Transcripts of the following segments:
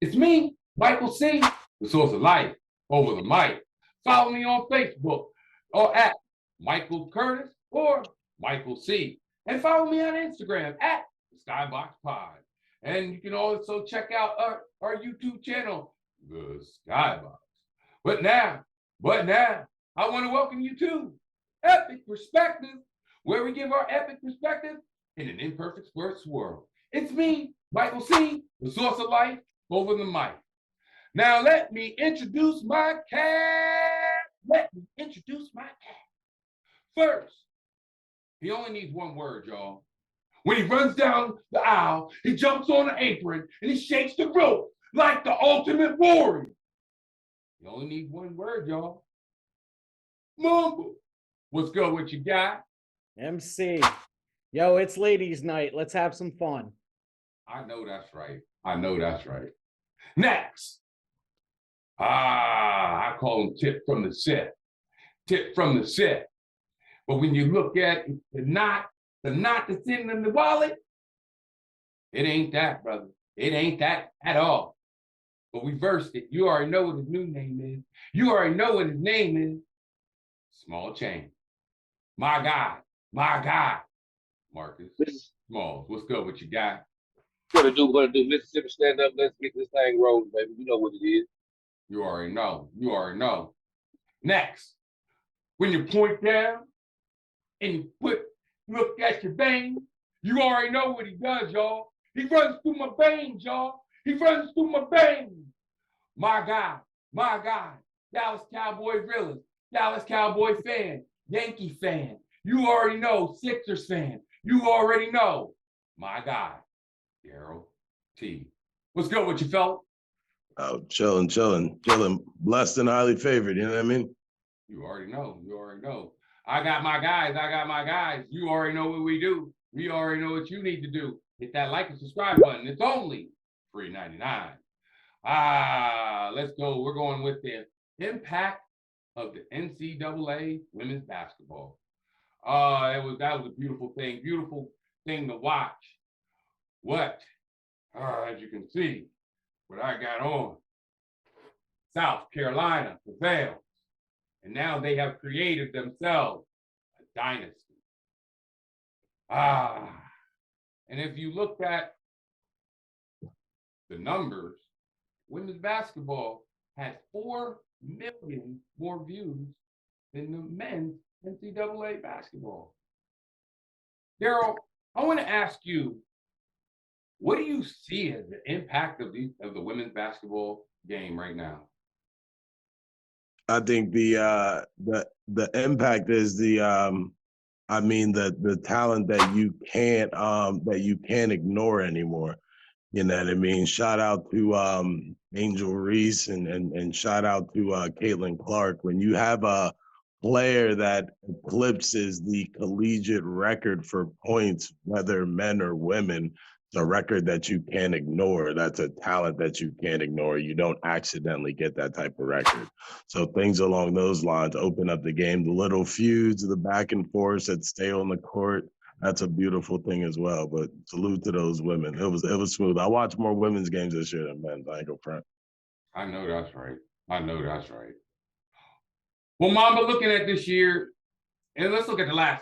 It's me, Michael C., the source of life, over the mic. Follow me on Facebook or at Michael Curtis or Michael C. And follow me on Instagram at the Skybox Pod. And you can also check out our YouTube channel, the Skybox. But now, I want to welcome you to Epic Perspective, where we give our epic perspective in an imperfect sports world. It's me, Michael C., the source of life, over the mic. Now let me introduce my cat. First, he only needs one word, y'all. When he runs down the aisle, he jumps on the apron and he shakes the rope like the ultimate warrior. He only needs one word, y'all. Mumble. What's good with you, guy? MC. Yo, it's ladies' night. Let's have some fun. I know that's right. Next. I call him Tip from the set. But when you look at the knot that's in the wallet, it ain't that, brother. It ain't that at all. But we versed it. You already know what his new name is. Small Change. My guy. Marcus Smalls. What's good with you, guy? What to do? Mississippi, stand up. Let's get this thing rolling, baby. You know what it is. You already know. Next, when you point down and you look at your veins, you already know what he does, y'all. He runs through my veins, y'all. My guy. Dallas Cowboy realist, Dallas Cowboy fan, Yankee fan. You already know, Sixers fan. You already know. My guy, Daryl T. What's good with you, fella? Oh, chilling. Blessed and highly favored, you know what I mean? You already know. I got my guys. You already know what we do. We already know what you need to do. Hit that like and subscribe button. It's only $3.99. Let's go. We're going with the impact of the NCAA women's basketball. That was a beautiful thing to watch. As you can see, what I got on, South Carolina prevails, and now they have created themselves a dynasty. And if you look at the numbers, women's basketball has 4 million more views than the men's NCAA basketball. Daryl, I want to ask you, what do you see as the impact of the women's basketball game right now? I think the impact is the talent that you can't ignore anymore. You know what I mean? Shout out to Angel Reese and shout out to Caitlin Clark. When you have a player that eclipses the collegiate record for points, whether men or women, it's a record that you can't ignore. That's a talent that you can't ignore. You don't accidentally get that type of record. So things along those lines open up the game. The little feuds, the back and forth that stay on the court, that's a beautiful thing as well. But salute to those women. It was smooth. I watched more women's games this year than men's. I ain't go front. I know that's right. Well, Mamba, looking at this year, and let's look at the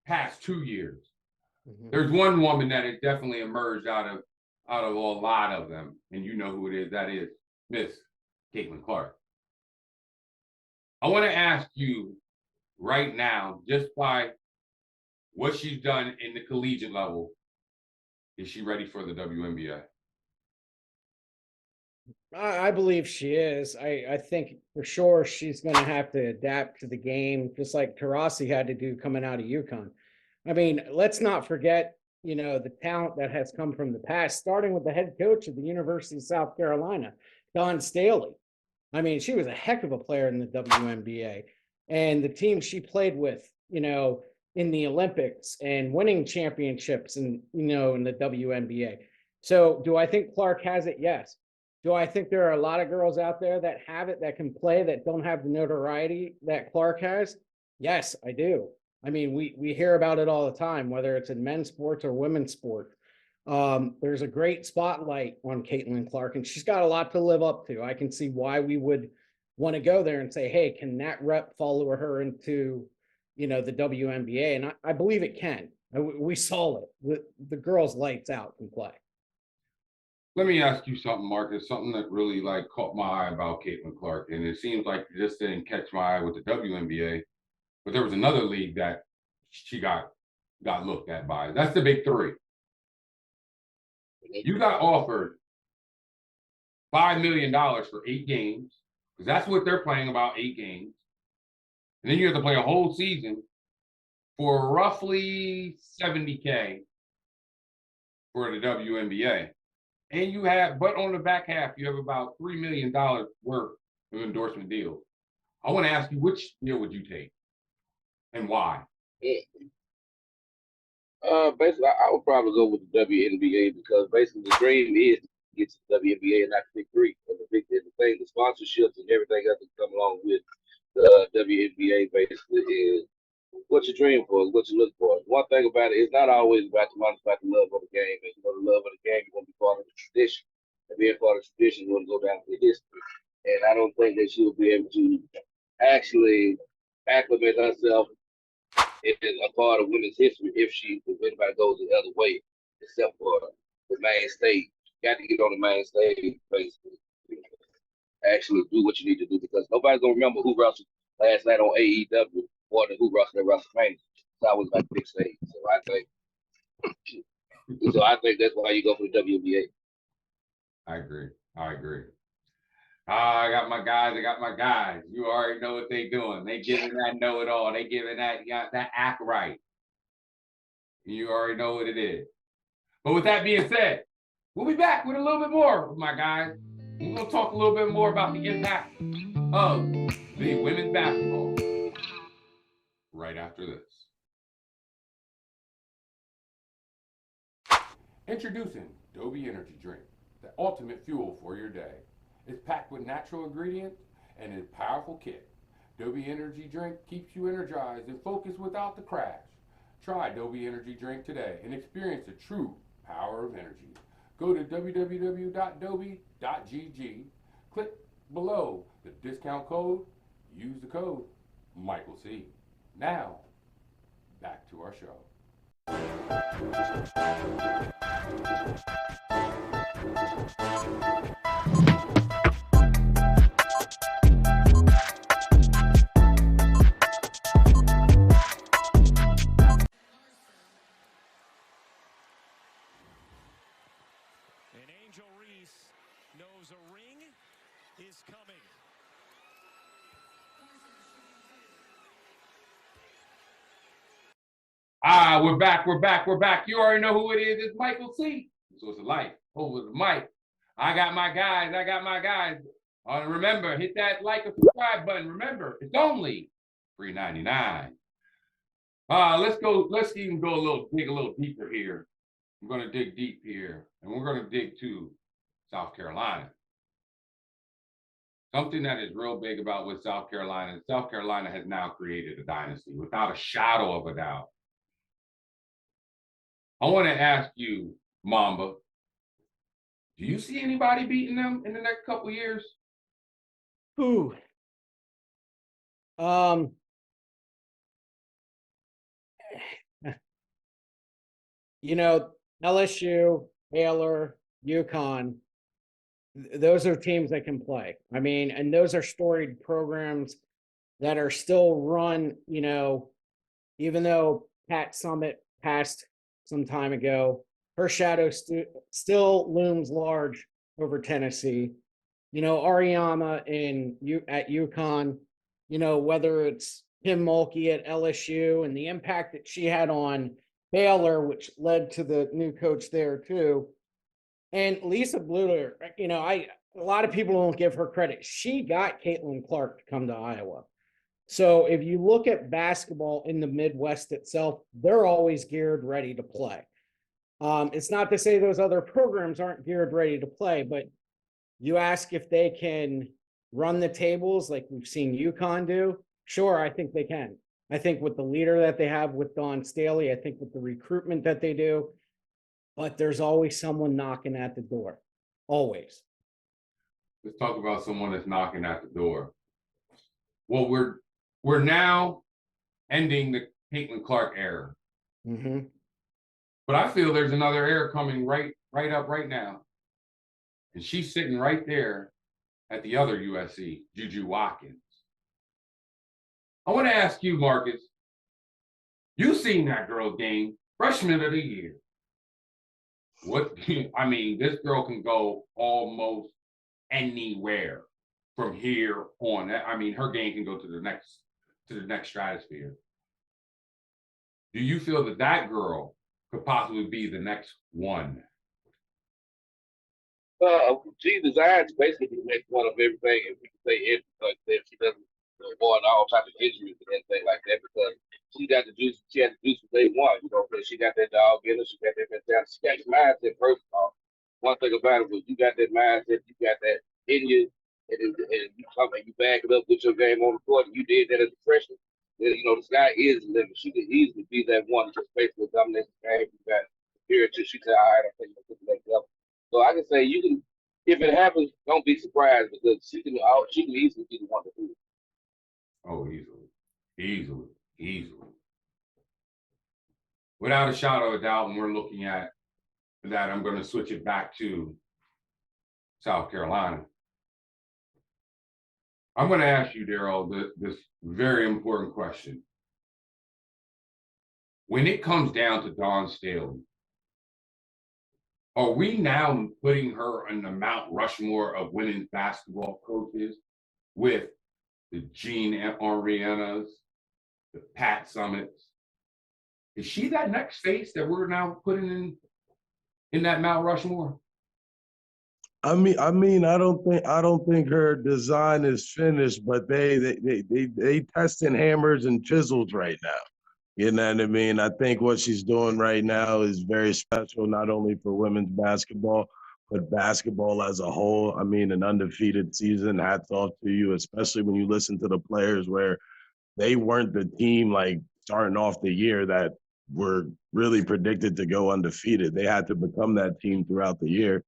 past 2 years. Mm-hmm. There's one woman that has definitely emerged out of a lot of them, and you know who it is. That is Miss Caitlin Clark. I want to ask you right now, just by what she's done in the collegiate level, is she ready for the WNBA? I believe she is. I think for sure she's going to have to adapt to the game, just like Taurasi had to do coming out of UConn. I mean, let's not forget, the talent that has come from the past, starting with the head coach of the University of South Carolina, Dawn Staley. I mean, she was a heck of a player in the WNBA. And the team she played with, in the Olympics and winning championships and, in the WNBA. So do I think Clark has it? Yes. Do I think there are a lot of girls out there that have it, that can play, that don't have the notoriety that Clark has? Yes, I do. I mean, we hear about it all the time, whether it's in men's sports or women's sports. There's a great spotlight on Caitlin Clark, and she's got a lot to live up to. I can see why we would want to go there and say, hey, can that rep follow her into, the WNBA? And I believe it can. We saw it. The girl's lights out can play. Let me ask you something, Marcus, something that really like caught my eye about Caitlin Clark. And it seems like it just didn't catch my eye with the WNBA, but there was another league that she got looked at by. That's the big three. You got offered $5 million for 8 games, because that's what they're playing, about 8 games. And then you have to play a whole season for roughly $70K for the WNBA. And you have, but on the back half, you have about $3 million worth of endorsement deals. I want to ask you, which deal would you take and why? Basically, I would probably go with the WNBA because basically the dream is to get to the WNBA and not the big three. And the thing, the sponsorships and everything else that come along with the WNBA basically is what you dream for, is what you look for. One thing about it, it's not always about the money, it's about the love of the game. And the love of the game, you want to be part of the tradition. And being part of the tradition, you want to go down to the history. And I don't think that she'll be able to actually acclimate herself is a part of women's history if anybody goes the other way, except for the main stage. You got to get on the main stage, basically. Actually do what you need to do, because nobody's gonna remember who wrestled last night on AEW more than who wrestled at WrestleMania. So I was like big stage. So I think that's why you go for the WNBA. I agree. I got my guys. You already know what they doing. They giving that know-it-all. They giving that act right. You already know what it is. But with that being said, we'll be back with a little bit more of my guys. We're going to talk a little bit more about the impact of the women's basketball right after this. Introducing Dobie Energy Drink, the ultimate fuel for your day. It's packed with natural ingredients and a powerful kick. Dobie Energy Drink keeps you energized and focused without the crash. Try Dobie Energy Drink today and experience the true power of energy. Go to www.dobie.gg, click below the discount code, use the code Micheal C. Now, back to our show. And Angel Reese knows a ring is coming. We're back. You already know who it is. It's Micheal C. So it's a life over the mic. I got my guys. Remember, hit that like and subscribe button. Remember, it's only $3.99. Let's even dig a little deeper here. I'm gonna dig deep here, and we're gonna dig to South Carolina. Something that is real big about with South Carolina has now created a dynasty without a shadow of a doubt. I want to ask you, Mamba, do you see anybody beating them in the next couple of years? Who? LSU, Baylor, UConn, those are teams that can play. I mean, and those are storied programs that are still run, even though Pat Summitt passed some time ago, her shadow still looms large over Tennessee. Ariama at UConn, whether it's Kim Mulkey at LSU and the impact that she had on Baylor, which led to the new coach there too. And Lisa Bluder, a lot of people don't give her credit. She got Caitlin Clark to come to Iowa. So if you look at basketball in the Midwest itself, they're always geared ready to play. It's not to say those other programs aren't geared ready to play, but you ask if they can run the tables like we've seen UConn do. Sure, I think they can. I think with the leader that they have with Dawn Staley, I think with the recruitment that they do, but there's always someone knocking at the door. Always. Let's talk about someone that's knocking at the door. Well, we're now ending the Caitlin Clark era, Mm-hmm. but I feel there's another era coming right up right now, and she's sitting right there at the other USC, Juju Watkins. I want to ask you, Marcus. You seen that girl's game, freshman of the year. What I mean, this girl can go almost anywhere from here on. I mean, her game can go to the next stratosphere. Do you feel that that girl could possibly be the next one? She designed to basically make fun of everything, and we can say it like that. She doesn't avoid all types of injuries and anything like that because she got the juice. She had the juice from day one. You know, because she got that dog in her. She got that mentality. She got the mindset. First of all, one thing about it was you got that mindset. You got that in you, and you come and you back it up with your game on the court. And you did that as a freshman. You know, the sky is the limit. She could easily be that one just basically dominate the game. You got here to she said, all right, I think you put the next level. So I can say you can, if it happens, don't be surprised because she can easily be the one to do it. Oh, easily. Without a shadow of a doubt, when we're looking at that, I'm going to switch it back to South Carolina. I'm going to ask you, Daryl, this very important question. When it comes down to Dawn Staley, are we now putting her on the Mount Rushmore of women's basketball coaches with the Jean Arianas, the Pat Summits? Is she that next face that we're now putting in that Mount Rushmore? I don't think her design is finished, but they testing hammers and chisels right now. You know what I mean? I think what she's doing right now is very special, not only for women's basketball, but basketball as a whole. I mean, an undefeated season, hats off to you, especially when you listen to the players where they weren't the team like starting off the year that were really predicted to go undefeated. They had to become that team throughout the year.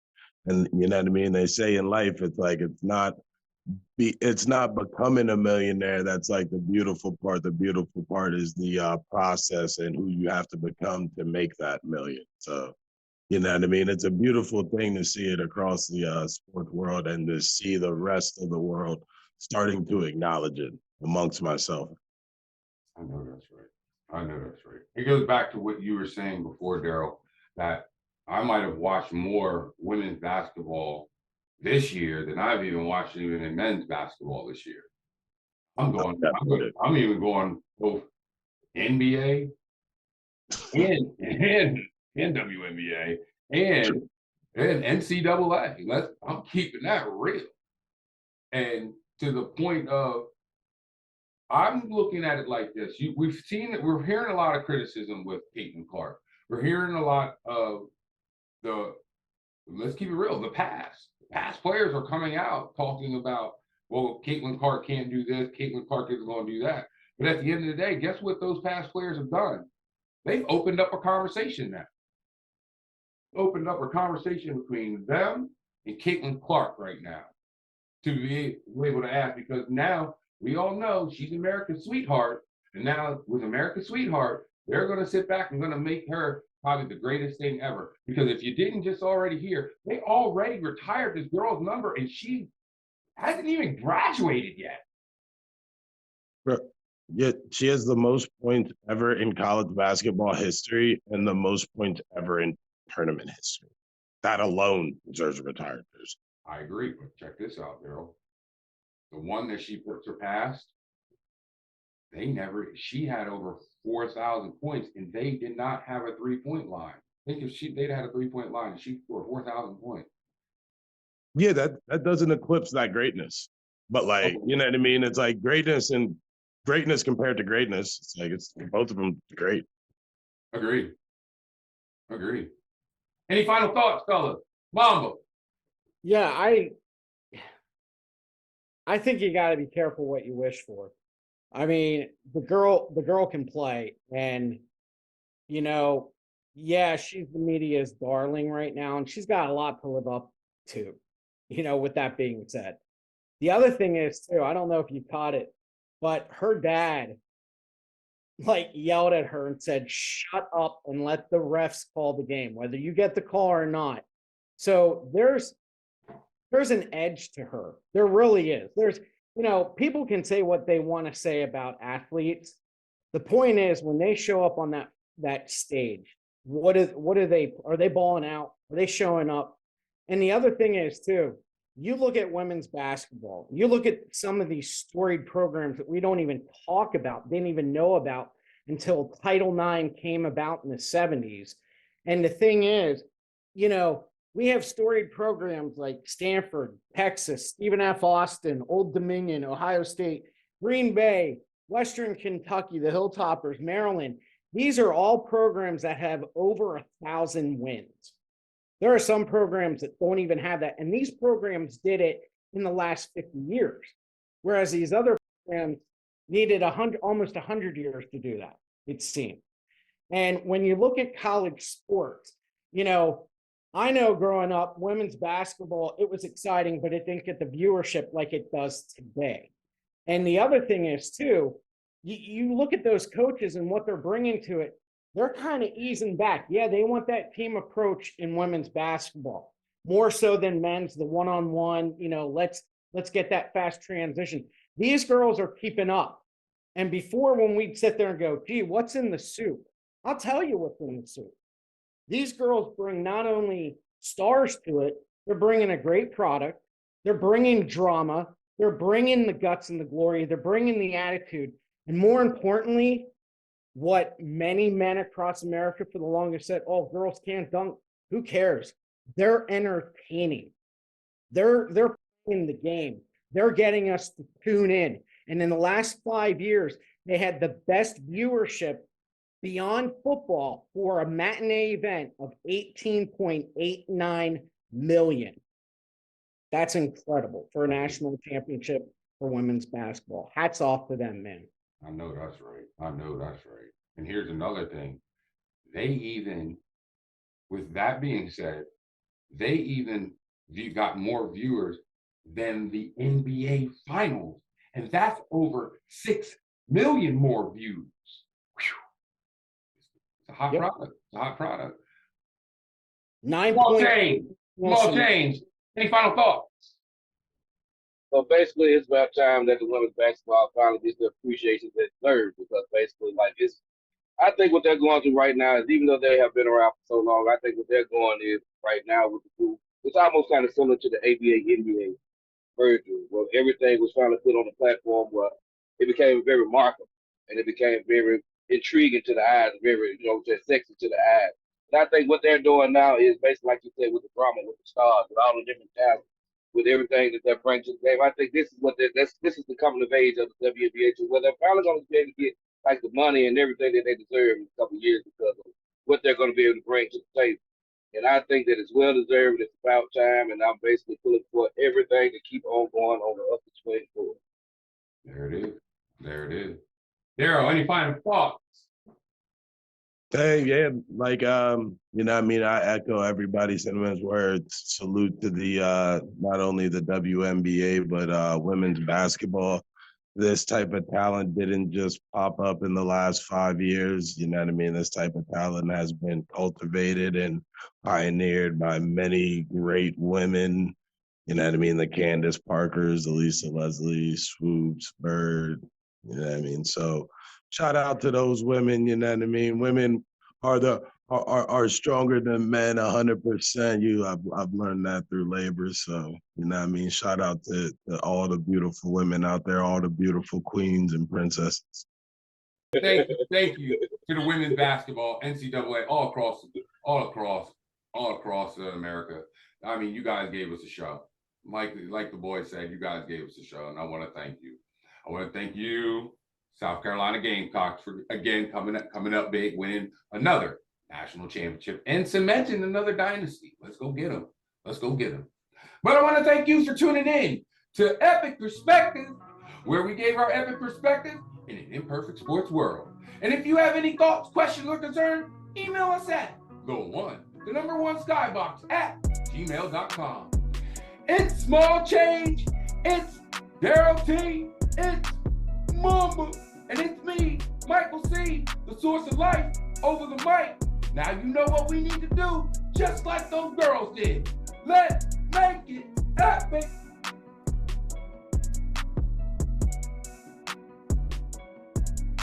And you know what I mean? They say in life, it's like it's not becoming a millionaire. That's like the beautiful part. The beautiful part is the process and who you have to become to make that million. So, you know what I mean? It's a beautiful thing to see it across the sports world and to see the rest of the world starting to acknowledge it amongst myself. I know that's right. It goes back to what you were saying before, Daryl, that I might have watched more women's basketball this year than I've even watched even in men's basketball this year. I'm even going both NBA and WNBA and NCAA. I'm keeping that real. And to the point of, I'm looking at it like this. We're hearing a lot of criticism with Caitlin Clark. We're hearing a lot of let's keep it real, the past. Past players are coming out talking about, well, Caitlin Clark can't do this, Caitlin Clark isn't going to do that. But at the end of the day, guess what those past players have done? They've opened up a conversation now. Opened up a conversation between them and Caitlin Clark right now to be able to ask, because now we all know she's America's sweetheart. And now with America's sweetheart, they're going to sit back and going to make her probably the greatest thing ever. Because if you didn't just already hear, they already retired this girl's number and she hasn't even graduated yet. Yet she has the most points ever in college basketball history and the most points ever in tournament history. That alone deserves a retirement. I agree, but check this out, Daryl. The one that she surpassed, she had over 4,000 points and they did not have a 3-point line. I think if they'd had a 3-point line and she scored 4,000 points. Yeah, that doesn't eclipse that greatness. But like, you know what I mean? It's like greatness and greatness compared to greatness. It's like it's both of them great. Agreed. Any final thoughts, fellas? Mamba. Yeah, I think you got to be careful what you wish for. I mean, the girl can play, and you know, Yeah, she's the media's darling right now, and she's got a lot to live up to, with that being said. The other thing is, too, I don't know if you caught it, but her dad, like, yelled at her and said, shut up and let the refs call the game, whether you get the call or not. So there's an edge to her. There really is. People can say what they want to say about athletes. The point is, when they show up on that stage, are they balling out? Are they showing up? And the other thing is, too, you look at women's basketball, you look at some of these storied programs that we don't even talk about, didn't even know about until Title IX came about in the 70s. And the thing is, we have storied programs like Stanford, Texas, Stephen F. Austin, Old Dominion, Ohio State, Green Bay, Western Kentucky, the Hilltoppers, Maryland. These are all programs that have over 1,000 wins. There are some programs that don't even have that. And these programs did it in the last 50 years, whereas these other programs needed almost 100 years to do that, it seemed. And when you look at college sports, I know growing up, women's basketball, it was exciting, but it didn't get the viewership like it does today. And the other thing is, too, you look at those coaches and what they're bringing to it, they're kind of easing back. Yeah, they want that team approach in women's basketball, more so than men's, the one-on-one, let's get that fast transition. These girls are keeping up. And before, when we'd sit there and go, gee, what's in the soup? I'll tell you what's in the soup. These girls bring not only stars to it, they're bringing a great product, they're bringing drama, they're bringing the guts and the glory, they're bringing the attitude, and more importantly, what many men across America for the longest said, oh, girls can't dunk. Who cares? They're entertaining. They're playing the game. They're getting us to tune in. And in the last 5 years, they had the best viewership beyond football for a matinee event of 18.89 million. That's incredible for a national championship for women's basketball. Hats off to them, man. I know that's right. I know that's right. And here's another thing. With that being said, they even got more viewers than the NBA Finals. And that's over 6 million more views. Whew. It's a hot product. It's a hot product. Small change. Any final thoughts? So basically, it's about time that the women's basketball finally gets the appreciation that it deserves, because basically, I think what they're going through right now is, even though they have been around for so long, I think what they're going is right now with the group, it's almost kind of similar to the ABA NBA version, where everything was finally put on the platform where it became very remarkable and it became very intriguing to the eyes, very, just sexy to the eyes. And I think what they're doing now is basically, like you said, with the drama, with the stars, with all the different talents, with everything that they're bringing to the game. I think this is this is the coming of age of the WNBA, where they're finally going to be able to get like the money and everything that they deserve in a couple of years because of what they're going to be able to bring to the table. And I think that it's well deserved. It's about time, and I'm basically pulling for everything to keep on going on the upper 24. There it is. There it is. Daryl, any final thoughts? Hey, yeah, I echo everybody's sentiments. Words. Salute to the not only the WNBA but women's basketball. This type of talent didn't just pop up in the last 5 years. You know what I mean? This type of talent has been cultivated and pioneered by many great women. You know what I mean? The Candace Parkers, the Lisa Leslie, Swoops, Bird. You know what I mean? So shout out to those women. You know what I mean? Women are stronger than men 100%. I've learned that through labor. So, you know what I mean? Shout out to all the beautiful women out there, all the beautiful queens and princesses. Thank you to the women's basketball, NCAA, all across America. I mean, you guys gave us a show. Like the boy said, you guys gave us a show, and I want to thank you. I want to thank you, South Carolina Gamecocks, for again coming up big, winning another national championship and cementing another dynasty. Let's go get them. Let's go get them. But I want to thank you for tuning in to Epic Perspective, where we gave our epic perspective in an imperfect sports world. And if you have any thoughts, questions, or concerns, email us at the one, the number one skybox at gmail.com. It's small change. It's Daryl T. It's Mamba. And it's me, Michael C., the source of life over the mic. Now you know what we need to do, just like those girls did. Let's make it epic.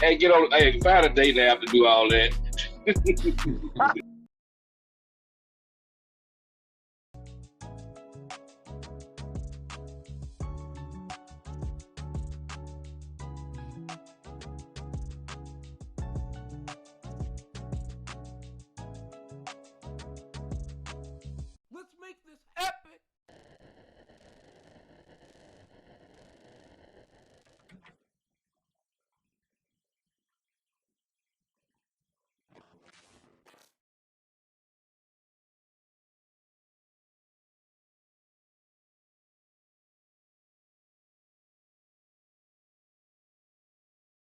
Hey, find a date now to do all that.